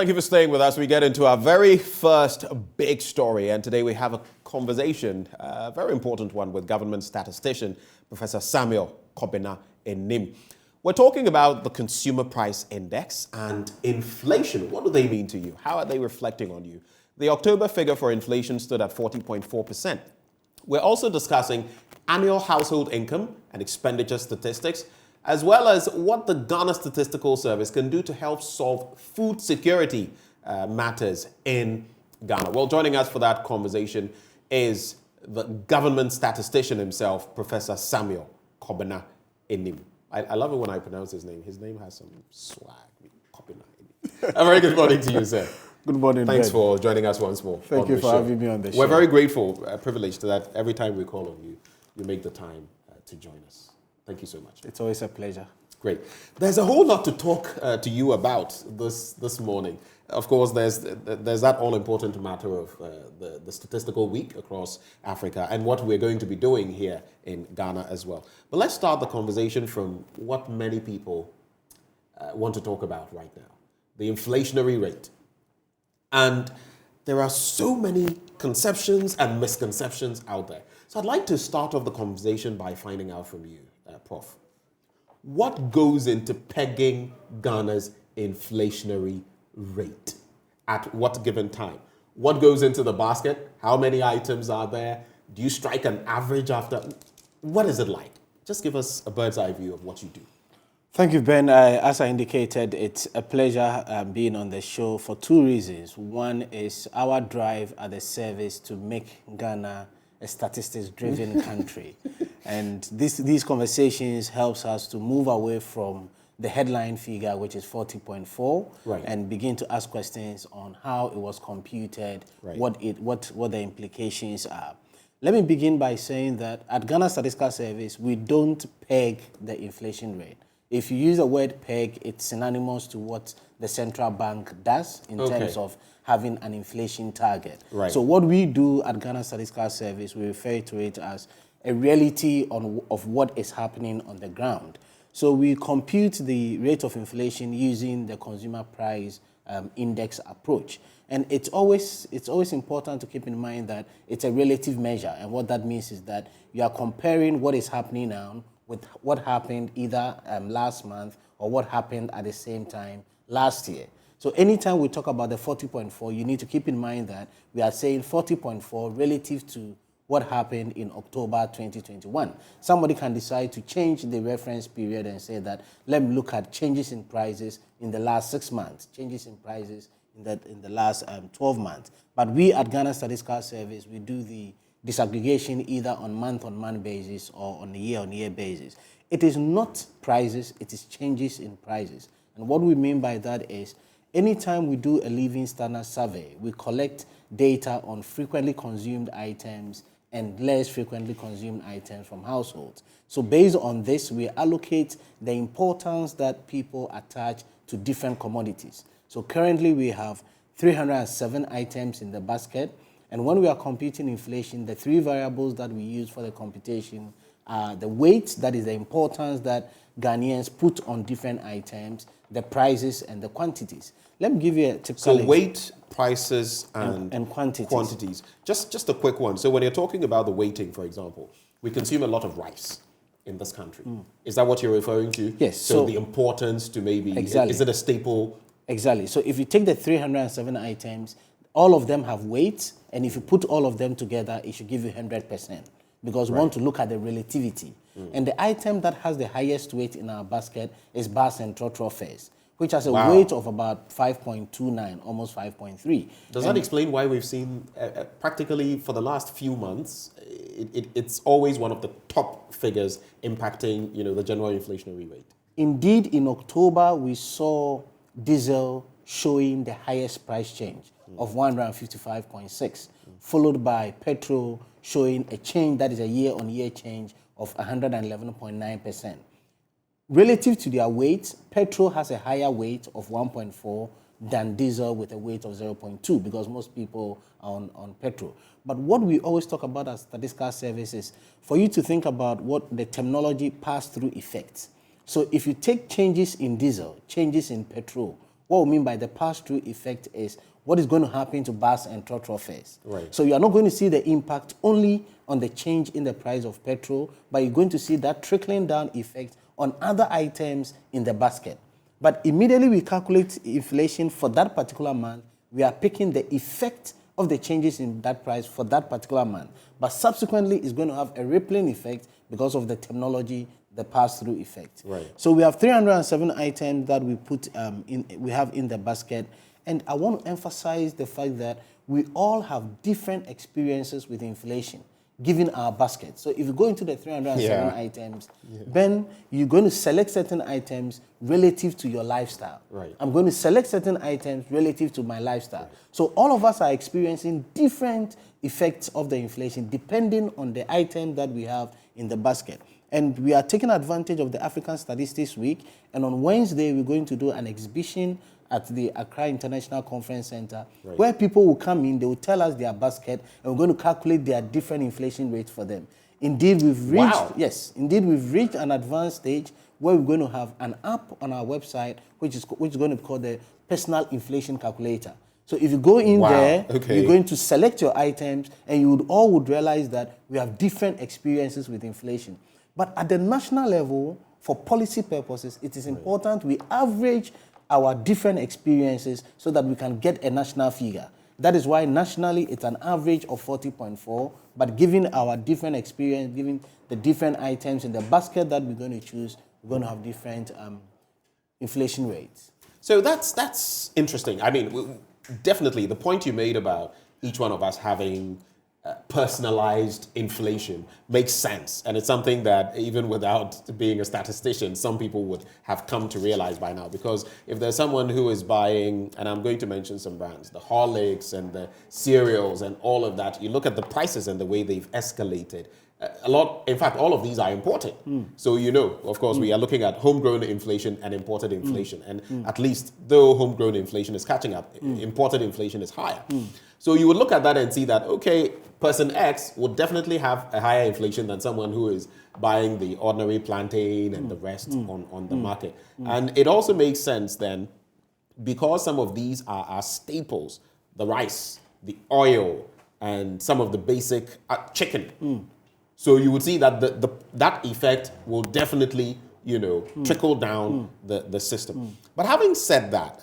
Thank you for staying with us. We get into our very first big story, and today we have a conversation, a very important one, with government statistician Professor Samuel Kobina Annim. We're talking about the Consumer Price Index and inflation. What do they mean to you? How are they reflecting on you? The October figure for inflation stood at 40.4%. We're also discussing annual household income and expenditure statistics, as well as what the Ghana Statistical Service can do to help solve food security matters in Ghana. Well, joining us for that conversation is the government statistician himself, Professor Samuel Kobina Annim. I love it when I pronounce his name. His name has some swag. Kobina Annim. A very good morning to you, sir. Good morning, Thanks Ben. for joining us once more. Thank you for having me on the show. We're very grateful, privileged that every time we call on you, you make the time to join us. Thank you so much. It's always a pleasure. Great. There's a whole lot to talk to you about this morning. Of course, there's that all-important matter of the statistical week across Africa and what we're going to be doing here in Ghana as well. But let's start the conversation from what many people want to talk about right now, the inflationary rate. And there are so many conceptions and misconceptions out there. So I'd like to start off the conversation by finding out from you, Prof. What goes into pegging Ghana's inflationary rate at what given time? What goes into the basket? How many items are there? Do you strike an average after? What is it like? Just give us a bird's eye view of what you do. Thank you, Ben. As I indicated, it's a pleasure being on the show for two reasons. One is our drive at the service to make Ghana a statistics-driven country. And these conversations helps us to move away from the headline figure, which is 40.4, right, and begin to ask questions on how it was computed, right, what the implications are. Let me begin by saying that at Ghana Statistical Service, we don't peg the inflation rate. If you use the word peg, it's synonymous to what the central bank does in terms of having an inflation target. Right. So what we do at Ghana Statistical Service, we refer to it as a reality of what is happening on the ground. So we compute the rate of inflation using the Consumer Price Index approach. And it's always important to keep in mind that it's a relative measure. And what that means is that you are comparing what is happening now with what happened either last month or what happened at the same time last year. So anytime we talk about the 40.4, you need to keep in mind that we are saying 40.4 relative to what happened in October 2021. Somebody can decide to change the reference period and say that, let me look at changes in prices in the last 6 months, changes in prices in the last 12 months. But we at Ghana Statistical Service, we do the disaggregation either on month-on-month basis or on a year-on-year basis. It is not prices, it is changes in prices. And what we mean by that is, anytime we do a living standard survey, we collect data on frequently consumed items and less frequently consumed items from households. So based on this, we allocate the importance that people attach to different commodities. So currently we have 307 items in the basket. And when we are computing inflation, the three variables that we use for the computation are the weight, that is the importance that Ghanaians put on different items, the prices, and the quantities. Let me give you a typical So weight, prices, and quantities. Just a quick one. So when you're talking about the weighting, for example, we consume a lot of rice in this country. Is that what you're referring to? Yes. So the importance to maybe, exactly. Is it a staple? Exactly. So if you take the 307 items, all of them have weights, and if you put all of them together, it should give you 100%, because we want to look at the relativity. And the item that has the highest weight in our basket is bars and trotro fares, which has a weight of about 5.29, almost 5.3. Does that explain why we've seen practically for the last few months, it's always one of the top figures impacting, the general inflationary rate? Indeed, in October, we saw diesel showing the highest price change of 155.6, followed by petrol showing a change that is a year-on-year change of 111.9%. Relative to their weight, petrol has a higher weight of 1.4 than diesel with a weight of 0.2, because most people are on petrol. But what we always talk about as statistical services, for you to think about what the terminology pass-through effects. So if you take changes in diesel, changes in petrol, What we mean by the pass-through effect is what is going to happen to bus and trotro fares. Right. So you are not going to see the impact only on the change in the price of petrol, but you're going to see that trickling down effect on other items in the basket. But immediately we calculate inflation for that particular month, we are picking the effect of the changes in that price for that particular month. But subsequently, it's going to have a rippling effect because of the terminology, the pass-through effect. Right. So we have 307 items that we have in the basket. And I want to emphasize the fact that we all have different experiences with inflation, given our basket. So if you go into the 307 items, then you're going to select certain items relative to your lifestyle. Right. I'm going to select certain items relative to my lifestyle. Right. So all of us are experiencing different effects of the inflation depending on the item that we have in the basket. And we are taking advantage of the African Statistics Week. And on Wednesday, we're going to do an exhibition at the Accra International Conference Center, where people will come in, they will tell us their basket, and we're going to calculate their different inflation rates for them. Indeed, we've reached an advanced stage where we're going to have an app on our website, which is going to be called the Personal Inflation Calculator. So if you go in there, you're going to select your items, and you would realize that we have different experiences with inflation. But at the national level, for policy purposes, it is important we average our different experiences so that we can get a national figure. That is why nationally it's an average of 40.4, but given our different experience, given the different items in the basket that we're going to choose, we're going to have different inflation rates. So that's interesting. I mean, definitely the point you made about each one of us having personalized inflation makes sense. And it's something that even without being a statistician, some people would have come to realize by now. Because if there's someone who is buying, and I'm going to mention some brands, the Horlicks and the cereals and all of that, you look at the prices and the way they've escalated. In fact, all of these are imported. So, of course, we are looking at homegrown inflation and imported inflation. And at least though homegrown inflation is catching up, imported inflation is higher. So you would look at that and see that, okay, person X would definitely have a higher inflation than someone who is buying the ordinary plantain and the rest on the market. And it also makes sense then, because some of these are our staples, the rice, the oil, and some of the basic chicken. So you would see that that effect will definitely, trickle down the system. But having said that,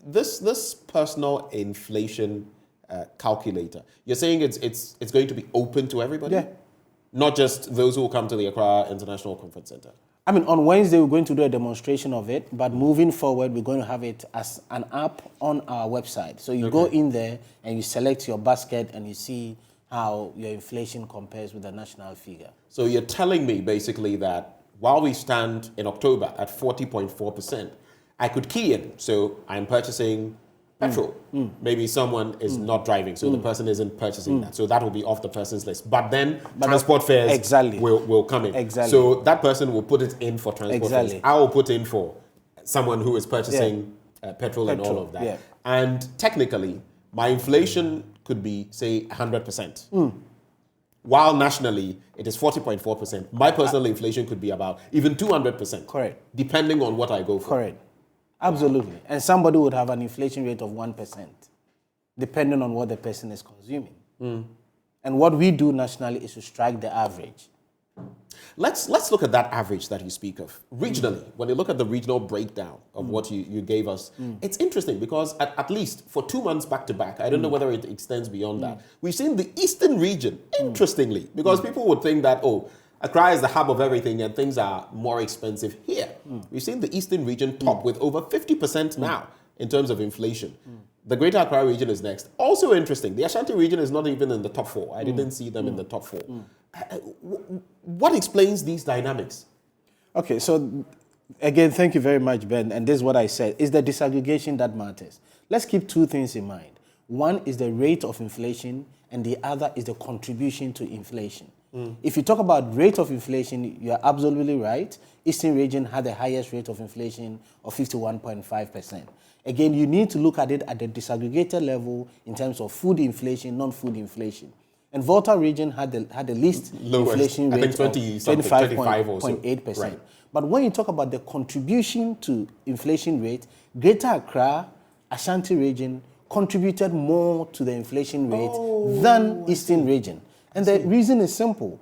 this personal inflation calculator, you're saying it's going to be open to everybody? Yeah. Not just those who will come to the Accra International Conference Center? I mean, on Wednesday, we're going to do a demonstration of it, but moving forward, we're going to have it as an app on our website. So you go in there and you select your basket and you see how your inflation compares with the national figure. So you're telling me basically that while we stand in October at 40.4%, I could key in. So I'm purchasing petrol. Maybe someone is not driving, so the person isn't purchasing that. So that will be off the person's list. But then transport fares will come in. So that person will put it in for transport fares. I will put in for someone who is purchasing petrol and all of that. Yeah. And technically, my inflation could be, say, 100%. While nationally, it is 40.4%. My personal inflation could be about even 200%. Correct. Depending on what I go for. Correct. Absolutely. And somebody would have an inflation rate of 1%, depending on what the person is consuming. And what we do nationally is to strike the average. Let's look at that average that you speak of. Regionally, when you look at the regional breakdown of what you gave us, it's interesting because at least for 2 months back to back, I don't know whether it extends beyond that, we've seen the eastern region, interestingly, because people would think that, Accra is the hub of everything and things are more expensive here. We've seen the eastern region top with over 50% now in terms of inflation. The Greater Accra region is next. Also interesting, the Ashanti region is not even in the top 4. I didn't see them in the top 4. What explains these dynamics? Okay, so again, thank you very much, Ben. And this is what I said. It's the disaggregation that matters. Let's keep 2 things in mind. One is the rate of inflation, and the other is the contribution to inflation. If you talk about rate of inflation, you're absolutely right. Eastern region had the highest rate of inflation of 51.5%. Again, you need to look at it at the disaggregated level in terms of food inflation, non-food inflation. And Volta region had the least inflation rate of 25.8%. But when you talk about the contribution to inflation rate, Greater Accra, Ashanti region contributed more to the inflation rate than Eastern region. And the reason is simple.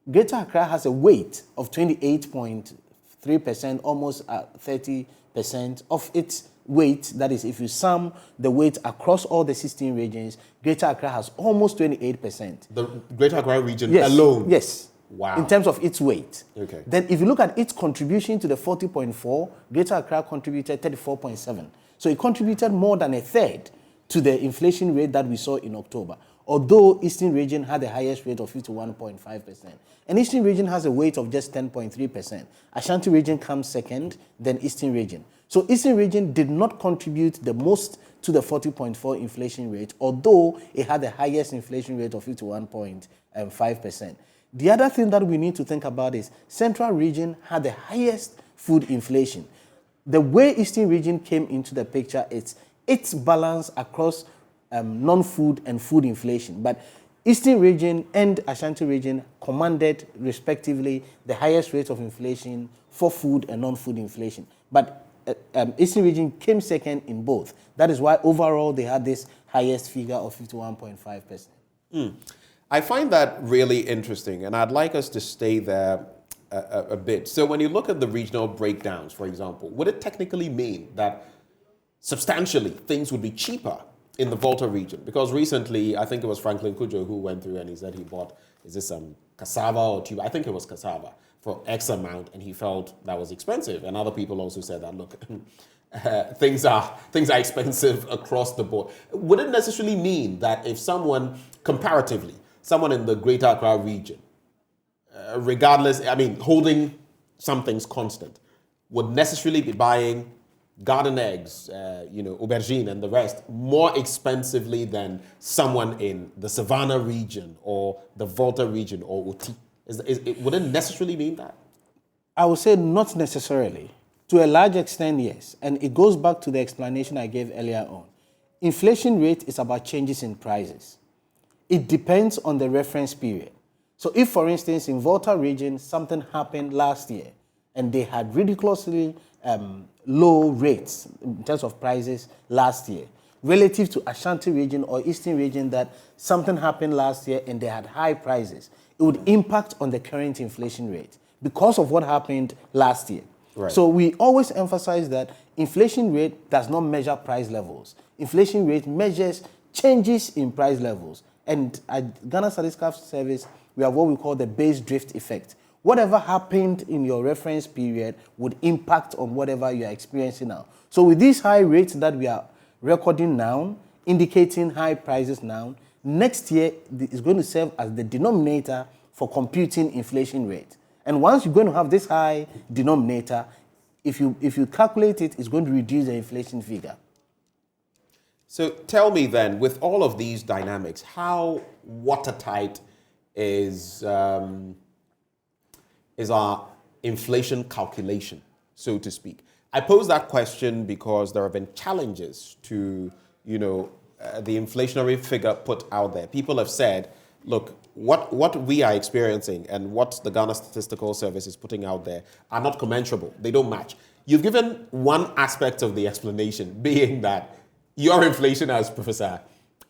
Greater Accra has a weight of 28.3%, almost 30% of its weight. That is, if you sum the weight across all the 16 regions, Greater Accra has almost 28%. The Greater Accra region alone? Yes. Wow. In terms of its weight. Okay. Then if you look at its contribution to the 40.4, Greater Accra contributed 34.7. So it contributed more than a third to the inflation rate that we saw in October. Although Eastern region had the highest rate of 51.5%. And Eastern region has a weight of just 10.3%. Ashanti region comes second, then Eastern region. So Eastern region did not contribute the most to the 40.4 inflation rate, although it had the highest inflation rate of 51.5%. The other thing that we need to think about is Central region had the highest food inflation. The way Eastern region came into the picture, it's balance across non-food and food inflation. But Eastern region and Ashanti region commanded, respectively, the highest rate of inflation for food and non-food inflation. But Eastern region came second in both. That is why overall they had this highest figure of 51.5%. I find that really interesting, and I'd like us to stay there a bit. So when you look at the regional breakdowns, for example, would it technically mean that substantially things would be cheaper in the Volta region? Because recently, I think it was Franklin Kujo who went through and he said he bought, is this cassava or tuber? I think it was cassava for X amount, and he felt that was expensive. And other people also said that, look, things are expensive across the board. Would it necessarily mean that if someone, comparatively, someone in the Greater Accra region, regardless, holding some things constant, would necessarily be buying garden eggs, aubergine and the rest, more expensively than someone in the Savannah region or the Volta region or Oti? Would it necessarily mean that? I would say not necessarily. To a large extent, yes. And it goes back to the explanation I gave earlier on. Inflation rate is about changes in prices. It depends on the reference period. So if, for instance, in Volta region, something happened last year and they had ridiculously low rates in terms of prices last year, relative to Ashanti region or Eastern region that something happened last year and they had high prices, it would impact on the current inflation rate because of what happened last year. Right. So we always emphasize that inflation rate does not measure price levels. Inflation rate measures changes in price levels. And at Ghana Statistical Service, we have what we call the base drift effect. Whatever happened in your reference period would impact on whatever you are experiencing now. So with these high rates that we are recording now, indicating high prices now, next year is going to serve as the denominator for computing inflation rate. And once you're going to have this high denominator, if you calculate it, it's going to reduce the inflation figure. So tell me then, with all of these dynamics, how watertight is our inflation calculation, so to speak? I pose that question because there have been challenges to, the inflationary figure put out there. People have said, look, what we are experiencing and what the Ghana Statistical Service is putting out there are not commensurable. They don't match. You've given one aspect of the explanation, being that your inflation as Professor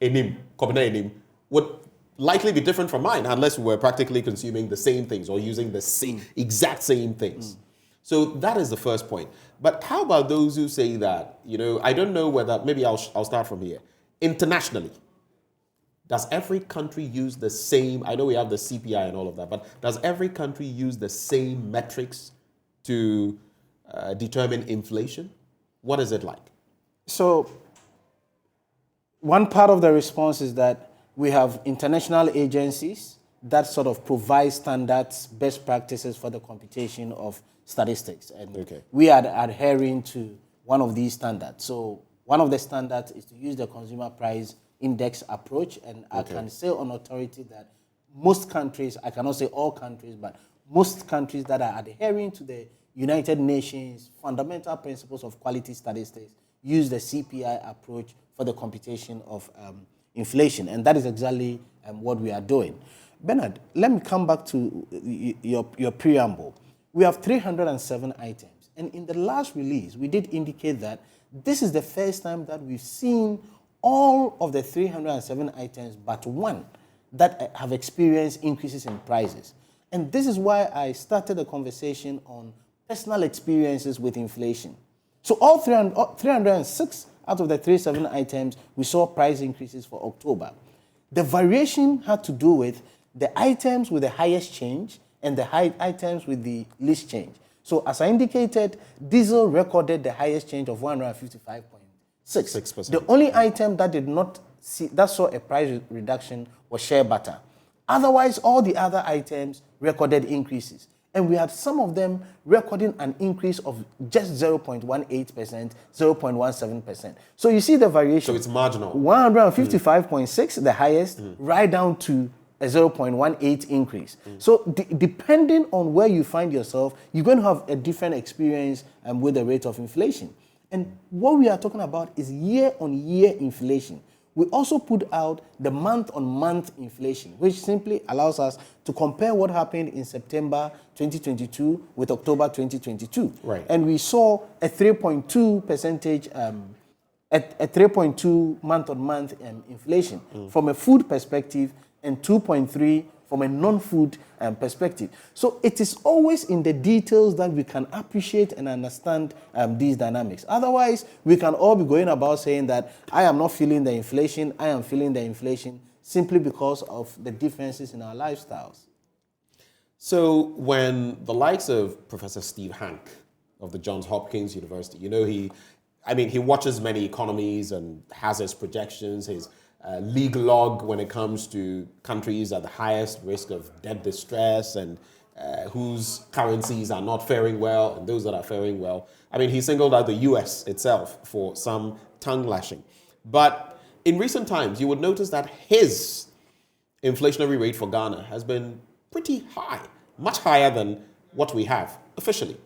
Annim, would likely be different from mine unless we're practically consuming the same things or using the same exact same things. So that is the first point. But how about those who say that, I don't know whether, maybe I'll start from here. Internationally, does every country use the same, I know we have the CPI and all of that, but does every country use the same metrics to determine inflation? What is it like? So one part of the response is that we have international agencies that sort of provide standards, best practices for the computation of statistics. And we are adhering to one of these standards. So one of the standards is to use the consumer price index approach. And I can say on authority that most countries, I cannot say all countries, but most countries that are adhering to the United Nations fundamental principles of quality statistics use the CPI approach for the computation of inflation. And that is exactly what we are doing. Bernard, let me come back to your preamble. we have 307 items. And in the last release, we did indicate that this is the first time that we've seen all of the 307 items but one that have experienced increases in prices. And this is why I started a conversation on personal experiences with inflation. So all 306 out of the 307 items, we saw price increases for October. The variation had to do with the items with the highest change and the items with the least change. So as I indicated, diesel recorded the highest change of 155.6. 6%. The only item that did not see, that saw a price reduction was shea butter. Otherwise, all the other items recorded increases. And we had some of them recording an increase of just 0.18%, 0.17%. So you see the variation. So it's marginal. 155.6, the highest, right down to a 0.18 increase. So depending on where you find yourself, you're going to have a different experience with the rate of inflation. And what we are talking about is year-on-year inflation. We also put out the month-on-month inflation, which simply allows us to compare what happened in September 2022 with October 2022. Right. And we saw a 3.2 percentage, a 3.2 month-on-month inflation from a food perspective and 2.3 from a non-food perspective. So it is always in the details that we can appreciate and understand these dynamics. Otherwise, we can all be going about saying that I am not feeling the inflation, I am feeling the inflation, simply because of the differences in our lifestyles. So when the likes of Professor Steve Hank of the Johns Hopkins University, you know, he watches many economies and has his projections, his league log when it comes to countries at the highest risk of debt distress and whose currencies are not faring well and those that are faring well. I mean, he singled out the US itself for some tongue lashing. But in recent times, you would notice that his inflationary rate for Ghana has been pretty high, much higher than what we have officially.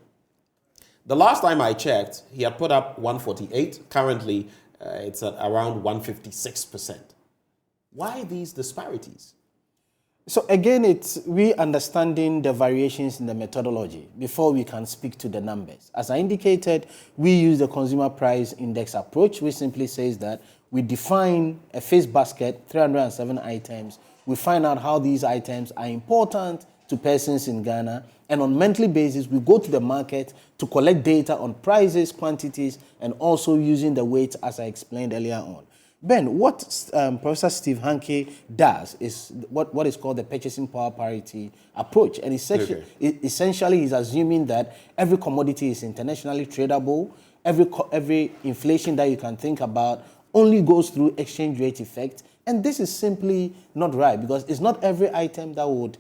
The last time I checked, he had put up 148. Currently, it's at around 156%. Why these disparities? So again, it's we understanding the variations in the methodology before we can speak to the numbers. As I indicated, we use the consumer price index approach, which simply says that we define a face basket, 307 items. We find out how these items are important to persons in Ghana. And on a monthly basis, we go to the market to collect data on prices, quantities, and also using the weight, as I explained earlier on. Ben, what Professor Steve Hanke does is what is called the purchasing power parity approach. And essentially, he's assuming that every commodity is internationally tradable. Every inflation that you can think about only goes through exchange rate effect. And this is simply not right, because it's not every item that would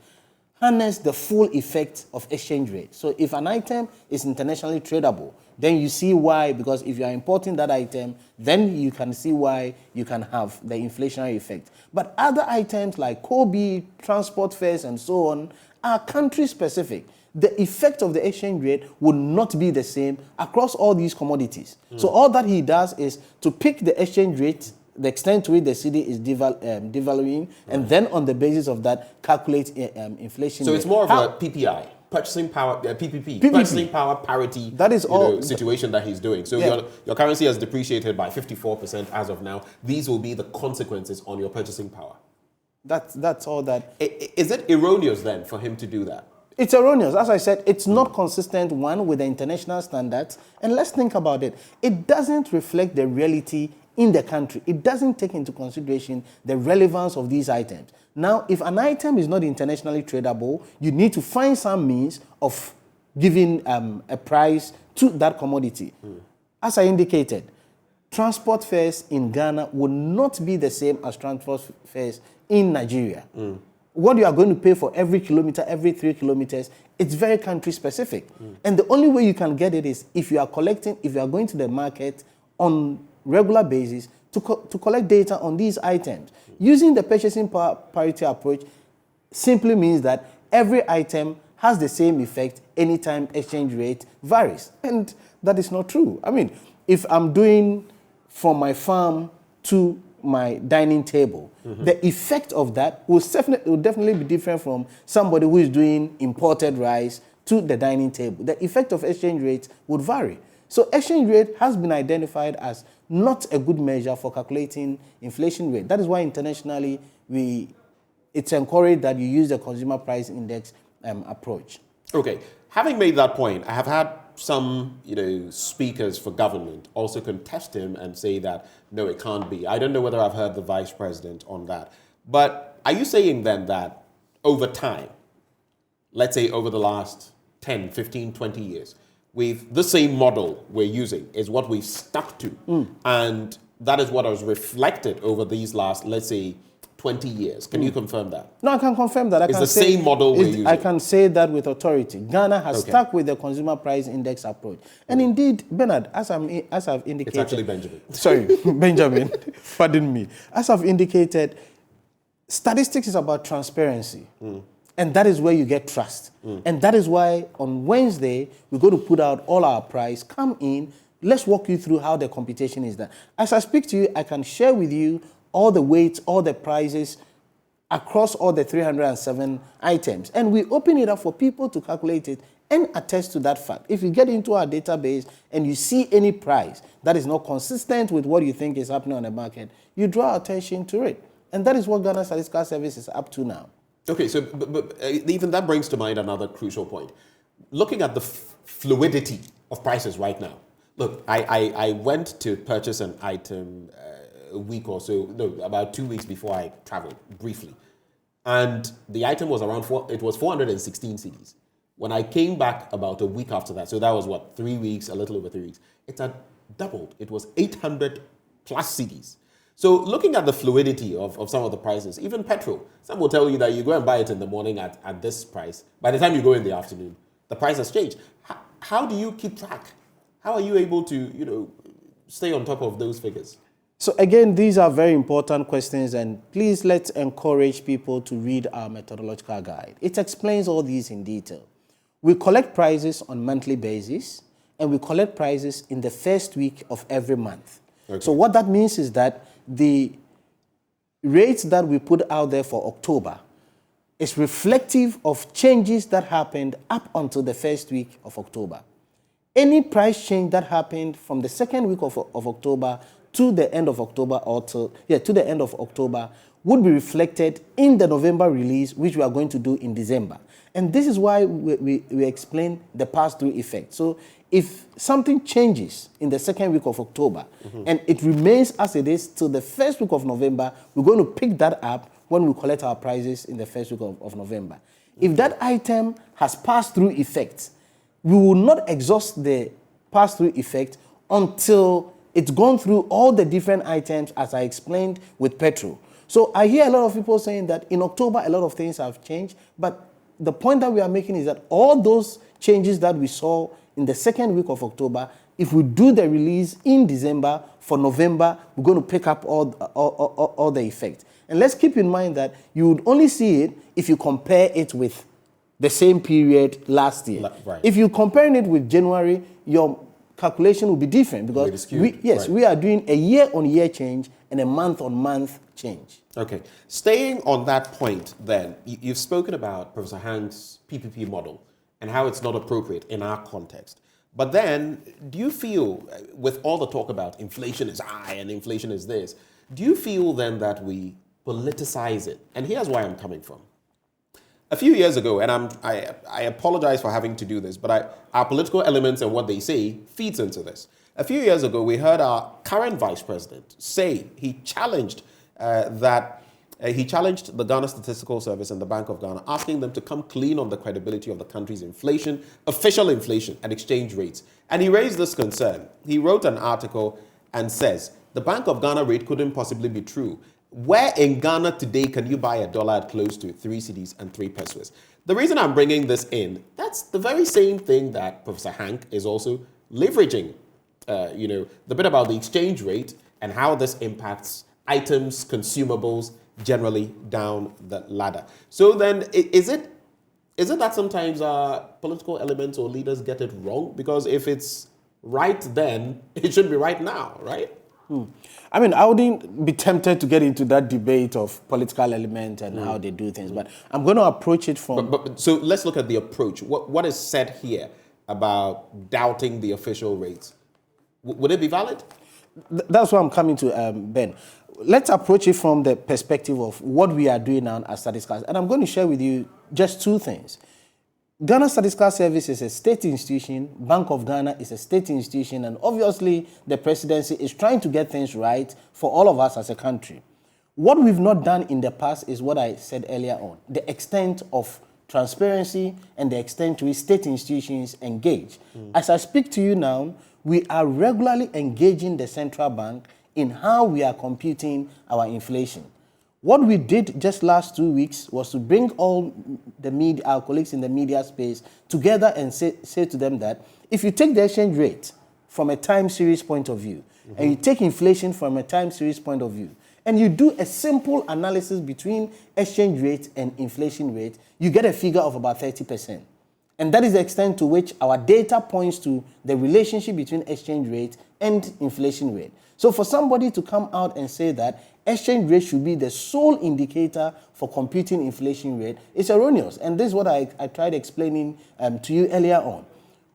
harness the full effect of exchange rate. So if an item is internationally tradable, then you see why, because if you are importing that item, then you can see why you can have the inflationary effect. But other items like Kobe, transport fares, and so on are country specific. The effect of the exchange rate would not be the same across all these commodities. So all that he does is to pick the exchange rate, the extent to which the city is devaluing, and then on the basis of that, calculate inflation. So it's more of a PPI, purchasing power, PPP, purchasing power parity. That is all situation that he's doing. So your currency has depreciated by 54% as of now. These will be the consequences on your purchasing power. That's all that. Is it erroneous then for him to do that? It's erroneous. As I said, it's not consistent, one, with the international standards. And let's think about it. It doesn't reflect the reality in the country. It doesn't take into consideration the relevance of these items. Now, if an item is not internationally tradable, you need to find some means of giving a price to that commodity. As I indicated, transport fares in Ghana would not be the same as transport fares in Nigeria. What you are going to pay for every kilometer, every 3 kilometers, it's very country specific. And the only way you can get it is if you are going to the market on regular basis to collect data on these items. Using the purchasing power parity approach simply means that every item has the same effect anytime exchange rate varies. And that is not true. I mean, if I'm doing from my farm to my dining table, the effect of that will definitely be different from somebody who is doing imported rice to the dining table. The effect of exchange rates would vary. So exchange rate has been identified as not a good measure for calculating inflation rate. That is why internationally it's encouraged that you use the consumer price index approach. Okay, having made that point, I have had some, speakers for government also contest him and say that, no, it can't be. I don't know whether I've heard the vice president on that. But are you saying then that over time, let's say over the last 10, 15, 20 years, with the same model we're using is what we've stuck to, and that is what was reflected over these last, let's say, 20 years. Can you confirm that? No, I can confirm that. It's the same model we're using. I can say that with authority. Ghana has stuck with the consumer price index approach. And indeed, Bernard, as I've indicated... It's actually Benjamin. Sorry, Benjamin. Pardon me. As I've indicated, statistics is about transparency. And that is where you get trust. And that is why on Wednesday, we're going to put out all our price. Come in. Let's walk you through how the computation is done. As I speak to you, I can share with you all the weights, all the prices across all the 307 items. And we open it up for people to calculate it and attest to that fact. If you get into our database and you see any price that is not consistent with what you think is happening on the market, you draw attention to it. And that is what Ghana Statistical Service is up to now. Okay, so but even that brings to mind another crucial point. Looking at the fluidity of prices right now. Look, I went to purchase an item a week or so, no, about 2 weeks before I traveled, briefly. And the item was around 416 cedis. When I came back about a week after that, so that was what, 3 weeks, a little over 3 weeks, it had doubled. It was 800 plus cedis. So looking at the fluidity of some of the prices, even petrol, some will tell you that you go and buy it in the morning at this price. By the time you go in the afternoon, the price has changed. How do you keep track? How are you able to, stay on top of those figures? So again, these are very important questions, and please let's encourage people to read our methodological guide. It explains all these in detail. We collect prices on monthly basis, and we collect prices in the first week of every month. Okay. So what that means is that the rates that we put out there for October is reflective of changes that happened up until the first week of October. Any price change that happened from the second week of October to the end of October to the end of October would be reflected in the November release, which we are going to do in December. And this is why we explain the pass-through effect. So if something changes in the second week of October and it remains as it is till the first week of November, we're going to pick that up when we collect our prices in the first week of November. If that item has pass-through effects, we will not exhaust the pass-through effect until it's gone through all the different items, as I explained with petrol. So I hear a lot of people saying that in October, a lot of things have changed. But the point that we are making is that all those changes that we saw in the second week of October, if we do the release in December, for November, we're going to pick up all the effects. And let's keep in mind that you would only see it if you compare it with the same period last year. Right. If you're comparing it with January, your calculation will be different because we are doing a year-on-year change and a month-on-month change. Okay. Staying on that point then, you've spoken about Professor Hank's PPP model and how it's not appropriate in our context. But then, do you feel, with all the talk about inflation is high and inflation is this, do you feel then that we politicize it? And here's where I'm coming from. A few years ago, and I apologize for having to do this, but our political elements and what they say feeds into this. A few years ago, we heard our current vice president say he challenged the Ghana Statistical Service and the Bank of Ghana, asking them to come clean on the credibility of the country's inflation, official inflation, and exchange rates. And he raised this concern. He wrote an article and says, the Bank of Ghana rate couldn't possibly be true. Where in Ghana today can you buy $1 at close to 3 cedis and 3 pesos? The reason I'm bringing this in, that's the very same thing that Professor Hank is also leveraging. The bit about the exchange rate and how this impacts items, consumables, generally down the ladder. So then, is it that sometimes political elements or leaders get it wrong? Because if it's right then, it should be right now, right? I mean, I wouldn't be tempted to get into that debate of political element and how they do things, but I'm going to approach it from... So let's look at the approach. What is said here about doubting the official rates? Would it be valid? That's what I'm coming to, Ben. Let's approach it from the perspective of what we are doing now as statistics. And I'm going to share with you just two things. Ghana Statistical Service is a state institution, Bank of Ghana is a state institution, and obviously the presidency is trying to get things right for all of us as a country. What we've not done in the past is what I said earlier on, the extent of transparency and the extent to which state institutions engage. As I speak to you now, we are regularly engaging the central bank in how we are computing our inflation. What we did just last 2 weeks was to bring all the media, our colleagues in the media space together and say to them that if you take the exchange rate from a time series point of view, and you take inflation from a time series point of view, and you do a simple analysis between exchange rate and inflation rate, you get a figure of about 30%. And that is the extent to which our data points to the relationship between exchange rate and inflation rate. So for somebody to come out and say that exchange rate should be the sole indicator for computing inflation rate is erroneous. And this is what I tried explaining to you earlier on.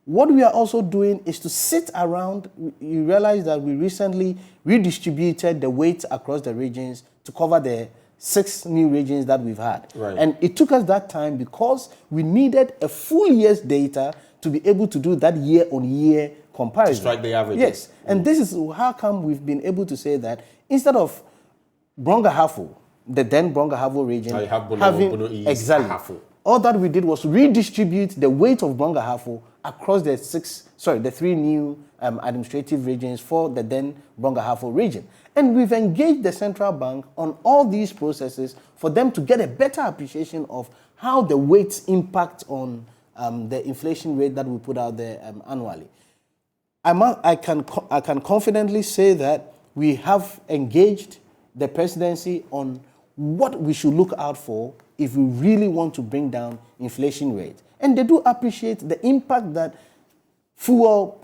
What we are also doing is to sit around. You realize that we recently redistributed the weight across the regions to cover the 6 new regions that we've had. Right. And it took us that time because we needed a full year's data to be able to do that year-on-year comparison. To strike the average. Yes. And this is how come we've been able to say that instead of Brongahafo, the then Brongahafo region, having exactly, all that we did was redistribute the weight of Brongahafo across the 3 new administrative regions for the then Brongahafo region. And we've engaged the central bank on all these processes for them to get a better appreciation of how the weights impact on the inflation rate that we put out there annually. I can confidently say that we have engaged the presidency on what we should look out for if we really want to bring down inflation rate. And they do appreciate the impact that fuel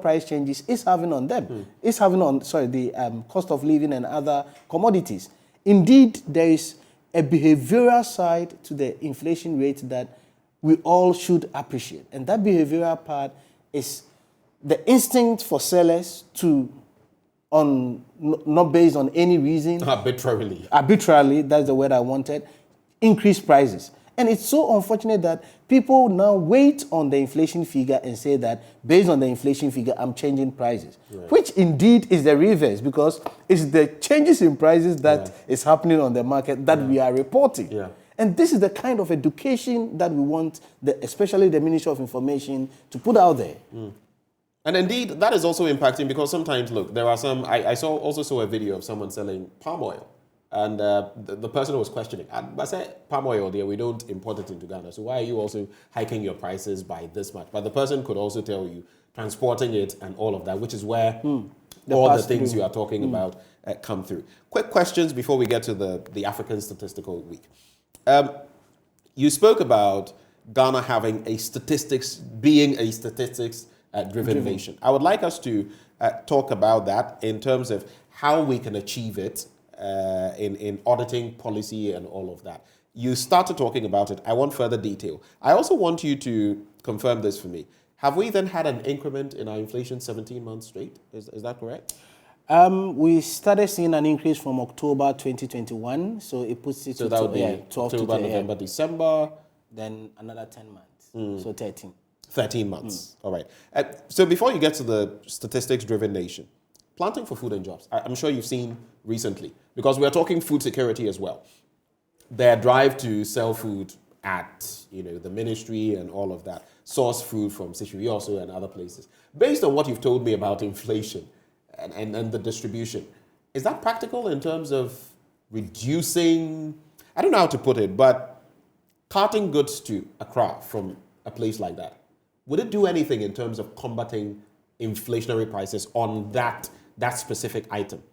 price changes is having on them, is having on, the cost of living and other commodities. Indeed, there is a behavioral side to the inflation rate that we all should appreciate. And that behavioral part is the instinct for sellers to, not based on any reason. Arbitrarily, that's the word I wanted, increase prices. And it's so unfortunate that people now wait on the inflation figure and say that based on the inflation figure, I'm changing prices, which indeed is the reverse because it's the changes in prices that is happening on the market that we are reporting. Yeah. And this is the kind of education that we want, especially the Ministry of Information, to put out there. And indeed, that is also impacting because sometimes, look, there are some, I also saw a video of someone selling palm oil. And the person was questioning. I said, palm oil, dear, we don't import it into Ghana. So why are you also hiking your prices by this much? But the person could also tell you, transporting it and all of that, which is where all the things you are talking about come through. Quick questions before we get to the African Statistical Week. You spoke about Ghana having being a statistics-driven nation. I would like us to talk about that in terms of how we can achieve it in auditing policy and all of that. You started talking about it. I want further detail. I also want you to confirm this for me. Have we then had an increment in our inflation 17 months straight? Is that correct? We started seeing an increase from October 2021, so it puts it so that would be 12 October, November, December. Then another 10 months, so 13. 13 months, all right. So before you get to the statistics-driven nation, planting for food and jobs, I'm sure you've seen recently, because we are talking food security as well. Their drive to sell food at the ministry and all of that, source food from Sishiri also and other places. Based on what you've told me about inflation and the distribution, is that practical in terms of reducing, I don't know how to put it, but carting goods to Accra from a place like that? Would it do anything in terms of combating inflationary prices on that specific item?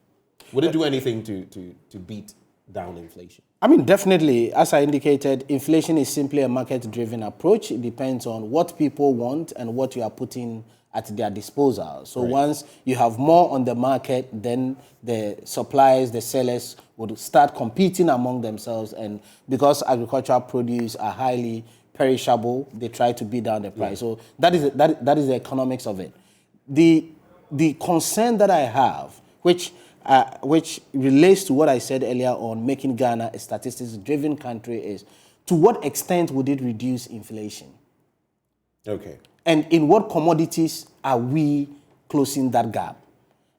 Would it do anything to beat down inflation? I mean, definitely. As I indicated, inflation is simply a market-driven approach. It depends on what people want and what you are putting at their disposal. So once you have more on the market, then the suppliers, the sellers would start competing among themselves. And because agricultural produce are highly perishable, they try to beat down the price. So that is the economics of it. The concern that I have, which relates to what I said earlier on making Ghana a statistics-driven country, is to what extent would it reduce inflation? Okay. And in what commodities are we closing that gap?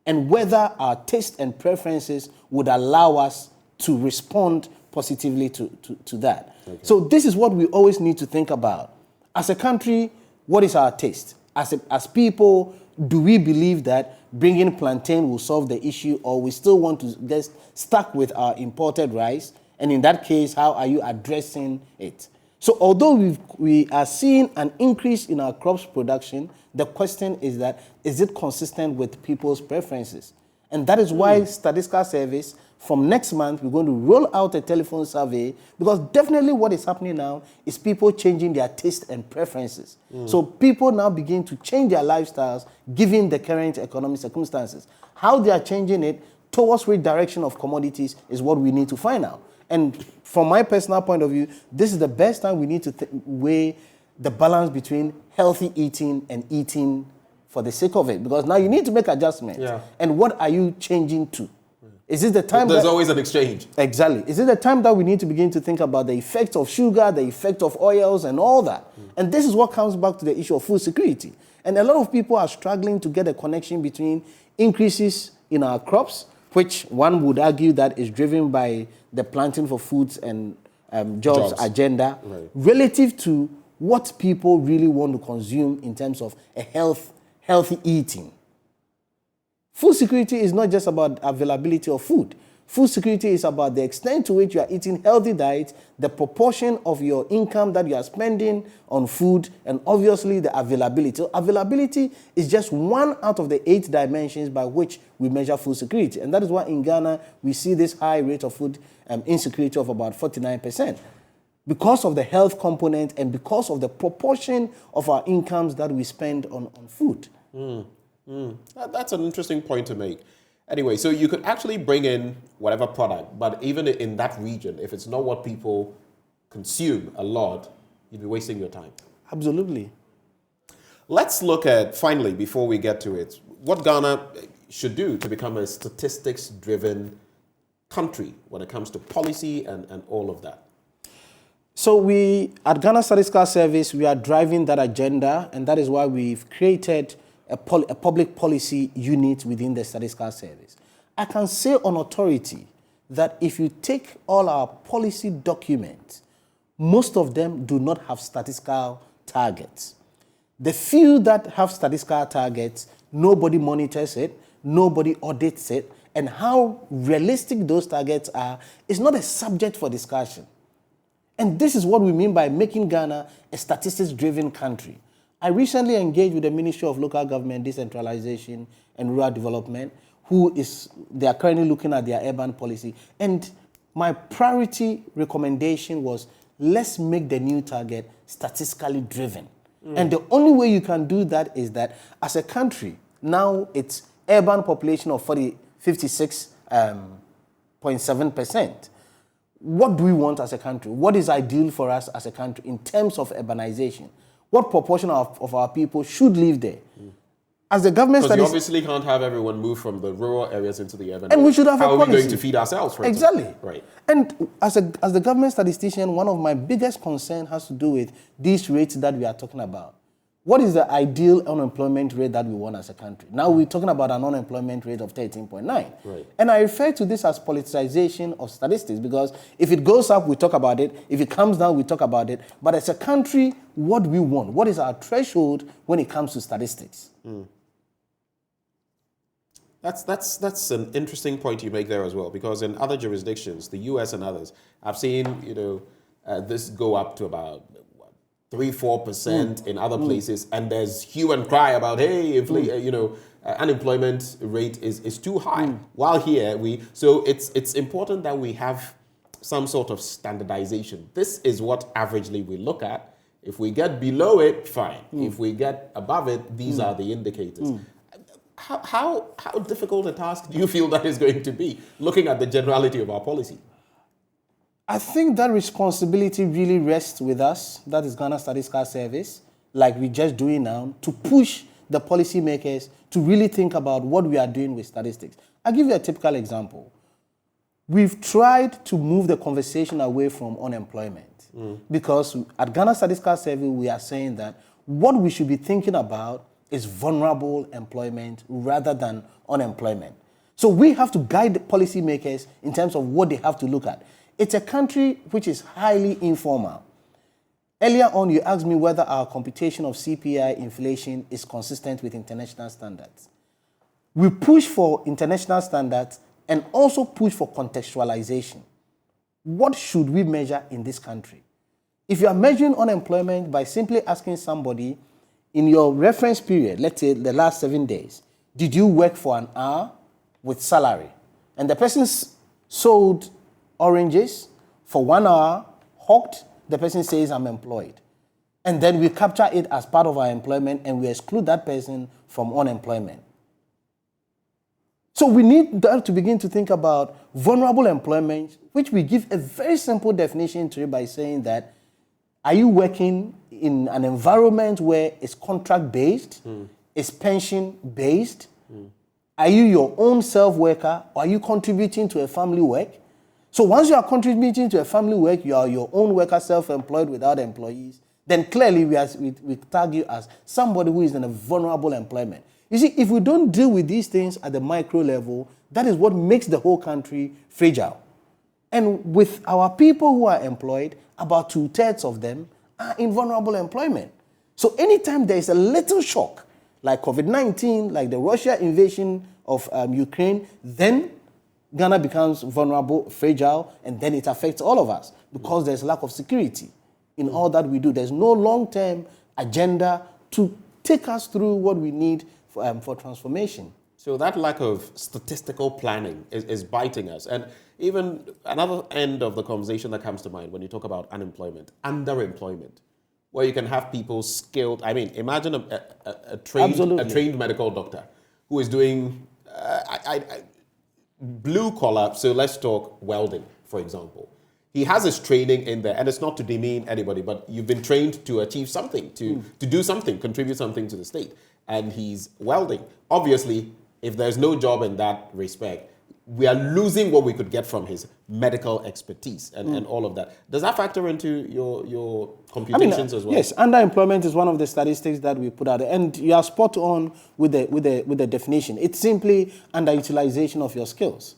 And whether our taste and preferences would allow us to respond positively to that. Okay. So this is what we always need to think about. As a country, what is our taste? As people, do we believe that bringing plantain will solve the issue, or we still want to get stuck with our imported rice? And in that case, how are you addressing it? So although we are seeing an increase in our crops production, the question is that, is it consistent with people's preferences? And that is why Statistical Service, from next month, we're going to roll out a telephone survey, because definitely what is happening now is people changing their taste and preferences. So people now begin to change their lifestyles given the current economic circumstances. How they are changing it towards which direction of commodities is what we need to find out. And from my personal point of view, this is the best time we need to weigh the balance between healthy eating and eating for the sake of it. Because now you need to make adjustments. Yeah. And what are you changing to? Is this the time There's always an exchange. Exactly. Is it the time that we need to begin to think about the effect of sugar, the effect of oils and all that? And this is what comes back to the issue of food security. And a lot of people are struggling to get a connection between increases in our crops, which one would argue that is driven by the planting for foods and jobs agenda, relative to what people really want to consume in terms of a healthy eating. Food security is not just about availability of food. Food security is about the extent to which you are eating healthy diets, the proportion of your income that you are spending on food, and obviously the availability. So availability is just one out of the 8 dimensions by which we measure food security. And that is why in Ghana, we see this high rate of food insecurity of about 49%. Because of the health component and because of the proportion of our incomes that we spend on food. That's an interesting point to make. Anyway, so you could actually bring in whatever product, but even in that region, if it's not what people consume a lot, you'd be wasting your time. Absolutely. Let's look at, finally, before we get to it, what Ghana should do to become a statistics-driven country when it comes to policy and all of that. So we, at Ghana Statistical Service, we are driving that agenda, and that is why we've created a public policy unit within the Statistical Service. I can say on authority that if you take all our policy documents, most of them do not have statistical targets. The few that have statistical targets, nobody monitors it, nobody audits it, and how realistic those targets are is not a subject for discussion. And this is what we mean by making Ghana a statistics-driven country. I recently engaged with the Ministry of Local Government, Decentralization and Rural Development, they are currently looking at their urban policy. And my priority recommendation was, let's make the new target statistically driven. And the only way you can do that is that as a country, now it's urban population of 56.7%. What do we want as a country? What is ideal for us as a country in terms of urbanization? What proportion of our people should live there? As the government studies... Because you obviously can't have everyone move from the rural areas into the urban areas. And we should have a policy. How are we going to feed ourselves, for example? Exactly. Right. And as the government statistician, one of my biggest concerns has to do with these rates that we are talking about. What is the ideal unemployment rate that we want as a country? Now we're talking about an unemployment rate of 13.9. Right. And I refer to this as politicization of statistics, because if it goes up, we talk about it. If it comes down, we talk about it. But as a country, what do we want? What is our threshold when it comes to statistics? That's an interesting point you make there as well, because in other jurisdictions, the US and others, I've seen this go up to about 3-4% in other places, and there's hue and cry about, hey, unemployment rate is too high. While here so it's important that we have some sort of standardization. This is what averagely we look at, If we get below it, fine. If we get above it, these are the indicators. How difficult a task do you feel that is going to be, looking at the generality of our policy? I think that responsibility really rests with us, that is Ghana Statistical Service, like we're just doing now, to push the policymakers to really think about what we are doing with statistics. I'll give you a typical example. We've tried to move the conversation away from unemployment because at Ghana Statistical Survey, we are saying that what we should be thinking about is vulnerable employment rather than unemployment. So we have to guide the policymakers in terms of what they have to look at. It's a country which is highly informal. Earlier on, you asked me whether our computation of CPI inflation is consistent with international standards. We push for international standards and also push for contextualization. What should we measure in this country? If you are measuring unemployment by simply asking somebody, in your reference period, let's say the last 7 days, did you work for an hour with salary? And the person sold oranges for 1 hour, hawked, the person says, I'm employed. And then we capture it as part of our employment and we exclude that person from unemployment. So we need to begin to think about vulnerable employment, which we give a very simple definition to it by saying that, are you working in an environment where it's contract-based, it's pension-based? Are you your own self-worker, or are you contributing to a family work? So once you are contributing to a family work, you are your own worker, self-employed without employees, then clearly we tag you as somebody who is in a vulnerable employment. You see, if we don't deal with these things at the micro level, that is what makes the whole country fragile. And with our people who are employed, about 2/3 of them are in vulnerable employment. So anytime there is a little shock, like COVID-19, like the Russia invasion of Ukraine, then Ghana becomes vulnerable, fragile, and then it affects all of us because there's lack of security in all that we do. There's no long-term agenda to take us through what we need for transformation. So that lack of statistical planning is biting us. And even another end of the conversation that comes to mind when you talk about unemployment, underemployment, where you can have people skilled. I mean, imagine a trained medical doctor who is doing blue collar, so let's talk welding, for example. He has his training in there, and it's not to demean anybody, but you've been trained to achieve something, to do something, contribute something to the state. And he's welding. Obviously, if there's no job in that respect, we are losing what we could get from his medical expertise and all of that. Does that factor into your computations as well? Yes, underemployment is one of the statistics that we put out there. And you are spot on with the definition. It's simply underutilization of your skills.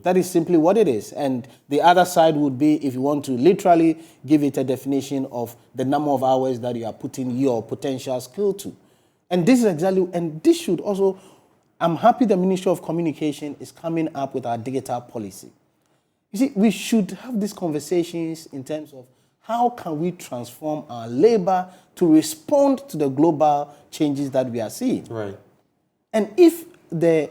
That is simply what it is. And the other side would be, if you want to literally give it a definition of the number of hours that you are putting your potential skill to. And this is exactly, and this should also, I'm happy the Ministry of Communication is coming up with our digital policy. You see, we should have these conversations in terms of how can we transform our labor to respond to the global changes that we are seeing. Right. And if the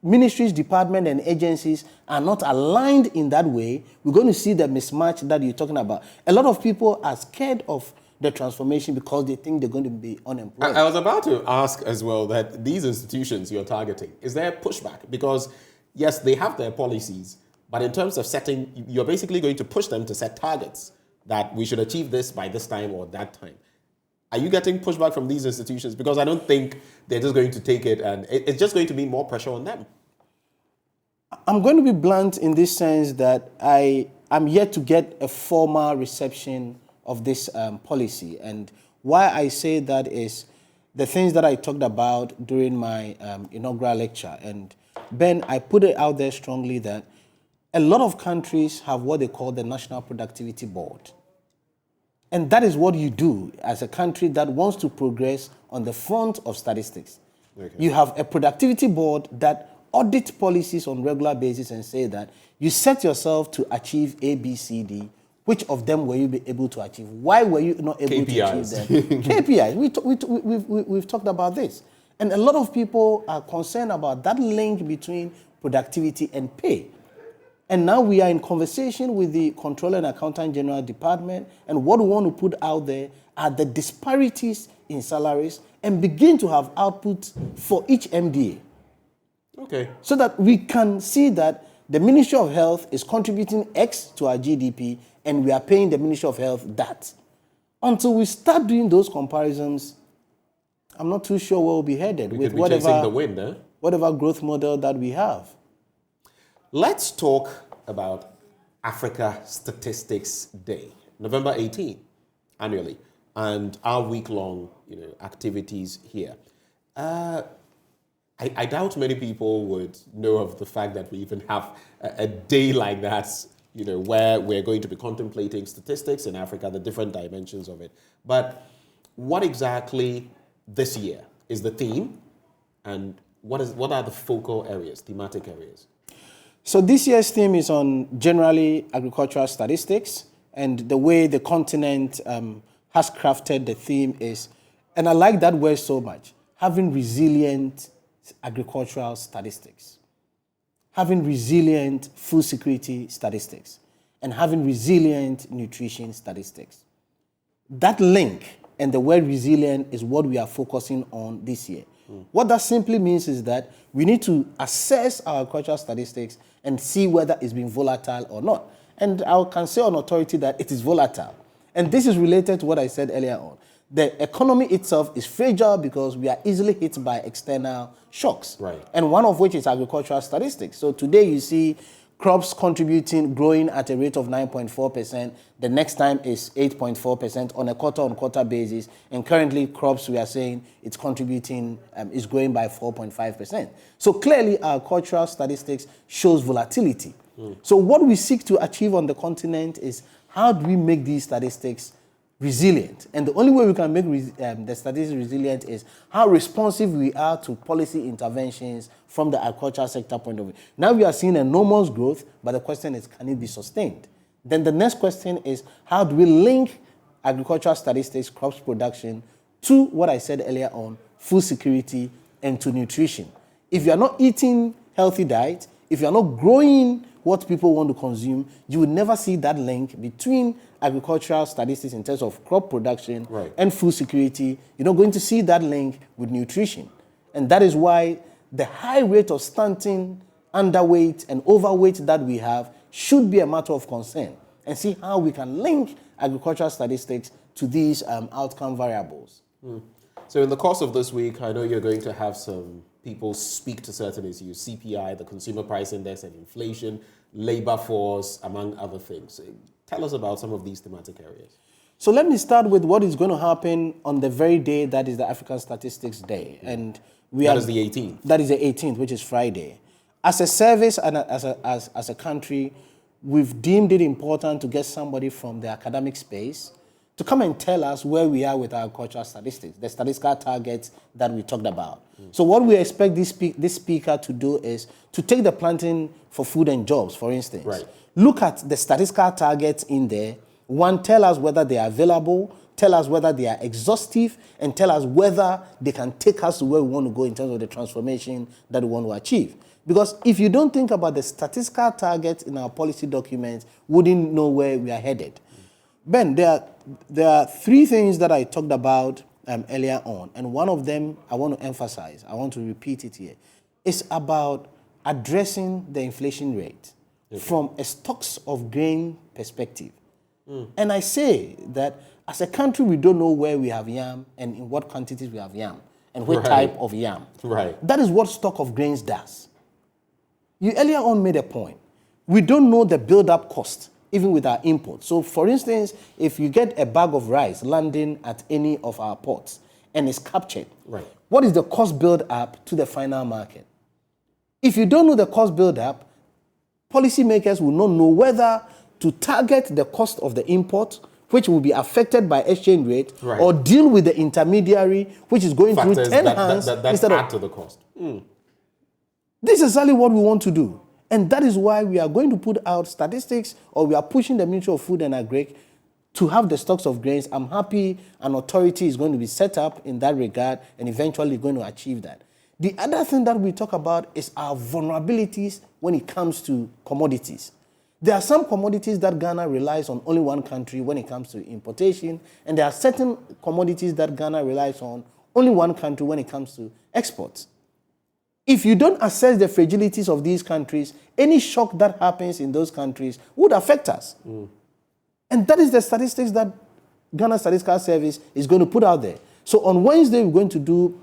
ministries, departments, and agencies are not aligned in that way, we're going to see the mismatch that you're talking about. A lot of people are scared of the transformation because they think they're going to be unemployed. I was about to ask as well that these institutions you're targeting, is there pushback? Because yes, they have their policies, but in terms of setting, you're basically going to push them to set targets that we should achieve this by this time or that time. Are you getting pushback from these institutions? Because I don't think they're just going to take it and it's just going to be more pressure on them. I'm going to be blunt in this sense that I'm yet to get a formal reception of this policy. And why I say that is the things that I talked about during my inaugural lecture. And Ben, I put it out there strongly that a lot of countries have what they call the National Productivity Board. And that is what you do as a country that wants to progress on the front of statistics. Okay. You have a productivity board that audits policies on a regular basis and say that you set yourself to achieve A, B, C, D. Which of them were you able to achieve? Why were you not able KPIs. to achieve them? KPIs. We've talked about this. And a lot of people are concerned about that link between productivity and pay. And now we are in conversation with the Controller and Accountant General Department, and what we want to put out there are the disparities in salaries and begin to have output for each MDA. Okay. So that we can see that the Ministry of Health is contributing X to our GDP and we are paying the Ministry of Health that. Until we start doing those comparisons, I'm not too sure where we'll be headed with chasing the wind, eh? whatever growth model that we have. Let's talk about Africa Statistics Day, November 18th, annually, and our week-long, activities here. I doubt many people would know of the fact that we even have a day like that, where we're going to be contemplating statistics in Africa, the different dimensions of it. But what exactly this year is the theme, and what are the focal areas, thematic areas? So this year's theme is on generally agricultural statistics, and the way the continent has crafted the theme is, and I like that word so much, having resilient agricultural statistics, having resilient food security statistics, and having resilient nutrition statistics. That link and the word resilient is what we are focusing on this year. What that simply means is that we need to assess our agricultural statistics and see whether it's been volatile or not. And I can say on authority that it is volatile. And this is related to what I said earlier on. The economy itself is fragile because we are easily hit by external shocks. Right. And one of which is agricultural statistics. So today you see crops growing at a rate of 9.4%. The next time is 8.4% on a quarter-on-quarter basis. And currently crops, we are saying it's contributing, is growing by 4.5%. So clearly our cultural statistics shows volatility. So what we seek to achieve on the continent is how do we make these statistics resilient? And the only way we can make the statistics resilient is how responsive we are to policy interventions from the agricultural sector point of view. Now we are seeing enormous growth, but the question is, can it be sustained? Then the next question is, how do we link agricultural statistics, crops production, to what I said earlier on, food security and to nutrition? If you are not eating healthy diet, if you are not growing what people want to consume, you will never see that link between agricultural statistics in terms of crop production and food security. You're not going to see that link with nutrition. And that is why the high rate of stunting, underweight, and overweight that we have should be a matter of concern, and see how we can link agricultural statistics to these outcome variables. So in the course of this week, I know you're going to have some people speak to certain issues, CPI, the Consumer Price Index, and inflation, labor force, among other things. Tell us about some of these thematic areas. So let me start with what is going to happen on the very day that is the African Statistics Day. And that is the 18th. That is the 18th, which is Friday. As a service and as a country, we've deemed it important to get somebody from the academic space to come and tell us where we are with our agricultural statistics, the statistical targets that we talked about. So what we expect this speaker to do is to take the planting for food and jobs, for instance. Look at the statistical targets in there. One, tell us whether they are available, tell us whether they are exhaustive, and tell us whether they can take us to where we want to go in terms of the transformation that we want to achieve. Because if you don't think about the statistical targets in our policy documents, we wouldn't know where we are headed. Ben, there are three things that I talked about earlier on, and one of them I want to emphasize, I want to repeat it here. It's about addressing the inflation rate from a stocks of grain perspective. And I say that as a country, we don't know where we have yam and in what quantities we have yam and what type of yam. That is what stock of grains does. You earlier on made a point. We don't know the build-up cost, even with our imports. So, for instance, if you get a bag of rice landing at any of our ports and is captured, what is the cost build-up to the final market? If you don't know the cost build-up, policymakers will not know whether to target the cost of the import, which will be affected by exchange rate, or deal with the intermediary, which is going through 10 hands instead of to the cost. This is exactly what we want to do. And that is why we are going to put out statistics, or we are pushing the Ministry of Food and Agric to have the stocks of grains. I'm happy an authority is going to be set up in that regard and eventually going to achieve that. The other thing that we talk about is our vulnerabilities when it comes to commodities. There are some commodities that Ghana relies on only one country when it comes to importation, and there are certain commodities that Ghana relies on only one country when it comes to exports. If you don't assess the fragilities of these countries, any shock that happens in those countries would affect us. And that is the statistics that Ghana Statistical Service is going to put out there. So on Wednesday, we're going to do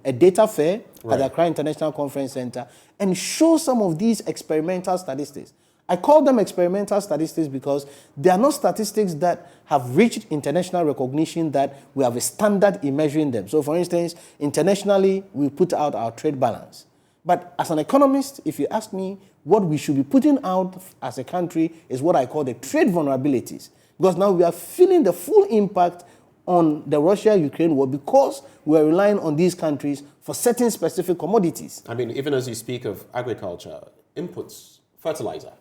a data fair at the Accra International Conference Center and show some of these experimental statistics. I call them experimental statistics because they are not statistics that have reached international recognition that we have a standard in measuring them. So for instance, internationally, we put out our trade balance. But as an economist, if you ask me, what we should be putting out as a country is what I call the trade vulnerabilities. Because now we are feeling the full impact on the Russia-Ukraine war because we are relying on these countries for certain specific commodities. I mean, even as you speak of agriculture, inputs, fertilizer,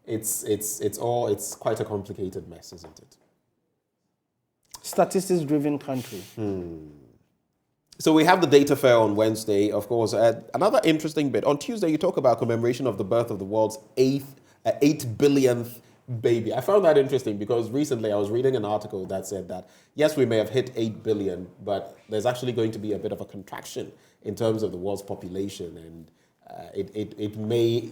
it's quite a complicated mess, isn't it? Statistics-driven country. So we have the data fair on Wednesday, of course. Another interesting bit. On Tuesday, you talk about commemoration of the birth of the world's 8 billionth baby. I found that interesting because recently I was reading an article that said that, yes, we may have hit 8 billion, but there's actually going to be a bit of a contraction in terms of the world's population. And it may,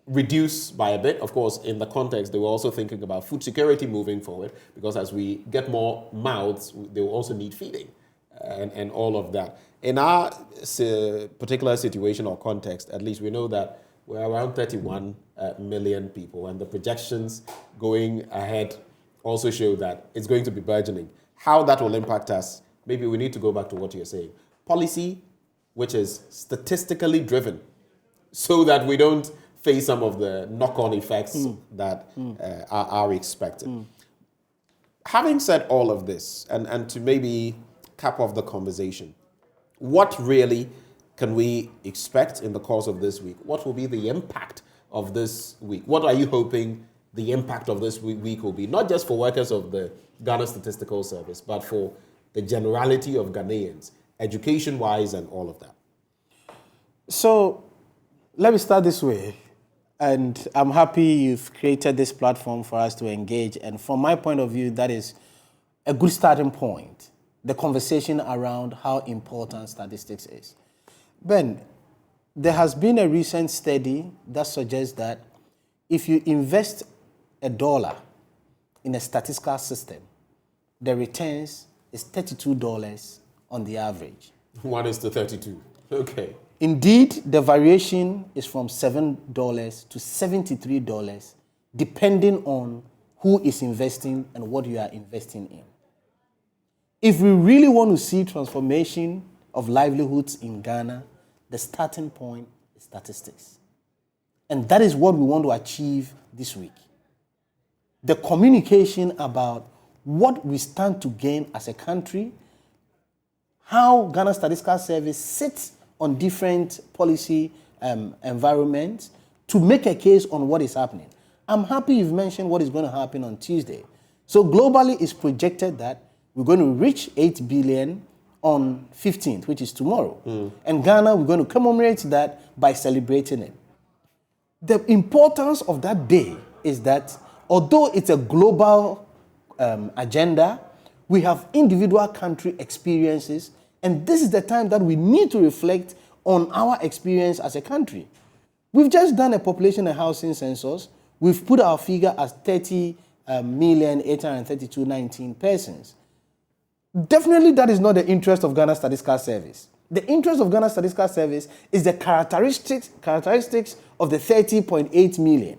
reduce by a bit. Of course, in the context, they were also thinking about food security moving forward, because as we get more mouths, they will also need feeding and all of that. In our particular situation or context, at least we know that we're around 31 million people, and the projections going ahead also show that it's going to be burgeoning. How that will impact us, maybe we need to go back to what you're saying. Policy, which is statistically driven, so that we don't face some of the knock-on effects that are expected. Having said all of this, and to maybe cap off the conversation, what really can we expect in the course of this week? What will be the impact of this week? What are you hoping the impact of this week will be? Not just for workers of the Ghana Statistical Service, but for the generality of Ghanaians, education-wise and all of that. So let me start this way. And I'm happy you've created this platform for us to engage. And from my point of view, that is a good starting point, the conversation around how important statistics is. Ben, there has been a recent study that suggests that if you invest $1 in a statistical system, the returns is $32 on the average. 1:32. Okay. Indeed, the variation is from $7 to $73, depending on who is investing and what you are investing in. If we really want to see transformation of livelihoods in Ghana, the starting point is statistics. And that is what we want to achieve this week. The communication about what we stand to gain as a country, how Ghana Statistical Service sits on different policy environments to make a case on what is happening. I'm happy you've mentioned what is going to happen on Tuesday. So globally, it's projected that we're going to reach 8 billion on 15th, which is tomorrow. And Ghana, we're going to commemorate that by celebrating it. The importance of that day is that although it's a global agenda, we have individual country experiences, and this is the time that we need to reflect on our experience as a country. We've just done a population and housing census. We've put our figure as 30,832,019 persons. Definitely that is not the interest of Ghana Statistical Service. The interest of Ghana Statistical Service is the characteristics of the 30.8 million.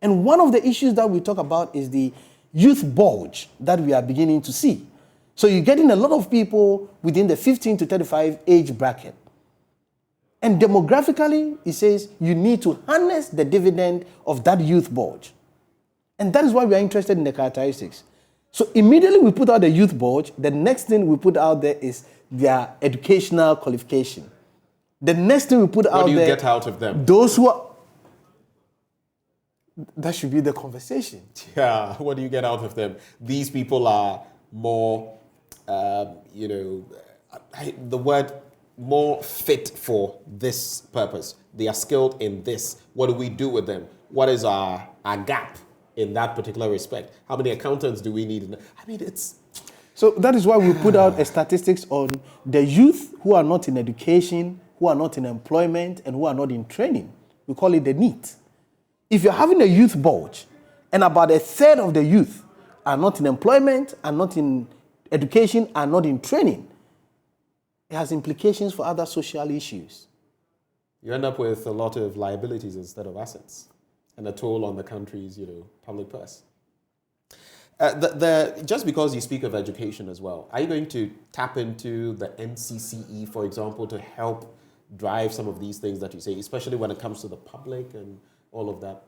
And one of the issues that we talk about is the youth bulge that we are beginning to see. So you're getting a lot of people within the 15 to 35 age bracket. And demographically, it says you need to harness the dividend of that youth bulge. And that is why we are interested in the characteristics. So immediately we put out the youth bulge, the next thing we put out there is their educational qualification. The next thing we put out there... What do you get out of them? Those who are... That should be the conversation. Yeah, what do you get out of them? These people are more, the word more fit for this purpose. They are skilled in this. What do we do with them? What is our gap in that particular respect? How many accountants do we need? I mean, it's... So that is why we put out a statistics on the youth who are not in education, who are not in employment, and who are not in training. We call it the NEET. If you're having a youth bulge, and about a third of the youth are not in employment, are not in education, are not in training, it has implications for other social issues. You end up with a lot of liabilities instead of assets, and a toll on the country's, public purse. Just because you speak of education as well, are you going to tap into the NCCE, for example, to help drive some of these things that you say, especially when it comes to the public and all of that?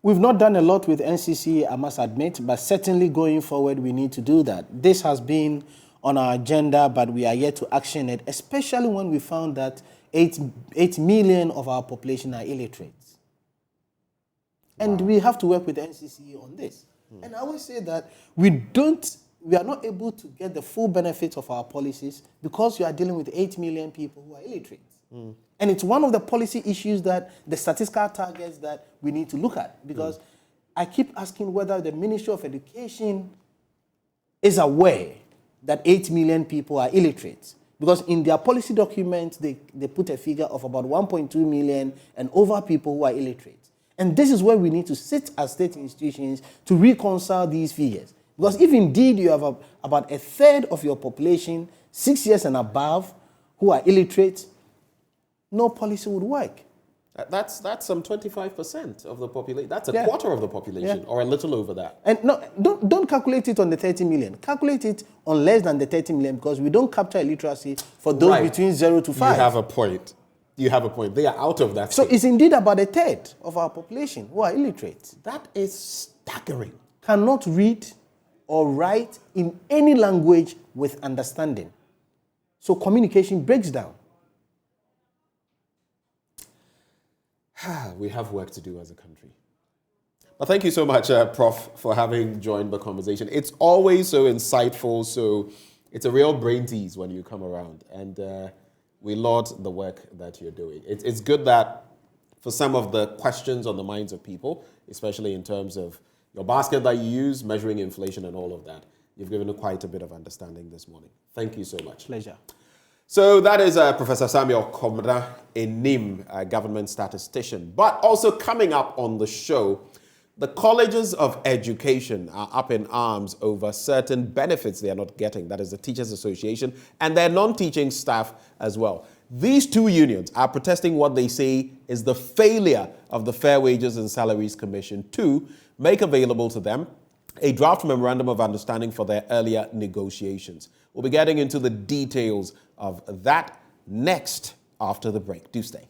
We've not done a lot with NCCE, I must admit, but certainly going forward, we need to do that. This has been on our agenda, but we are yet to action it, especially when we found that 8 million of our population are illiterate. And we have to work with the NCCE on this. And I always say that we are not able to get the full benefits of our policies because you are dealing with 8 million people who are illiterate. And it's one of the policy issues that the statistical targets that we need to look at, because I keep asking whether the Ministry of Education is aware that 8 million people are illiterate. Because in their policy documents, they put a figure of about 1.2 million and over people who are illiterate. And this is where we need to sit as state institutions to reconcile these figures. Because if indeed you have about a third of your population, 6 years and above, who are illiterate, no policy would work. That's some 25% of the population. That's a quarter of the population, or a little over that. And no, don't calculate it on the 30 million. Calculate it on less than the 30 million, because we don't capture illiteracy for those between 0 to 5. You have a point. You have a point. They are out of that. So it's indeed about a third of our population who are illiterate. That is staggering. Cannot read or write in any language with understanding. So communication breaks down. We have work to do as a country. But thank you so much, Prof, for having joined the conversation. It's always so insightful, so it's a real brain tease when you come around. And we laud the work that you're doing. It's good that for some of the questions on the minds of people, especially in terms of your basket that you use, measuring inflation and all of that, you've given quite a bit of understanding this morning. Thank you so much. Pleasure. So that is Professor Samuel Kobena, Annim, government statistician. But also coming up on the show, the colleges of education are up in arms over certain benefits they are not getting. That is the Teachers Association and their non-teaching staff as well. These two unions are protesting what they say is the failure of the Fair Wages and Salaries Commission to make available to them a draft memorandum of understanding for their earlier negotiations. We'll be getting into the details of that next after the break. Do stay.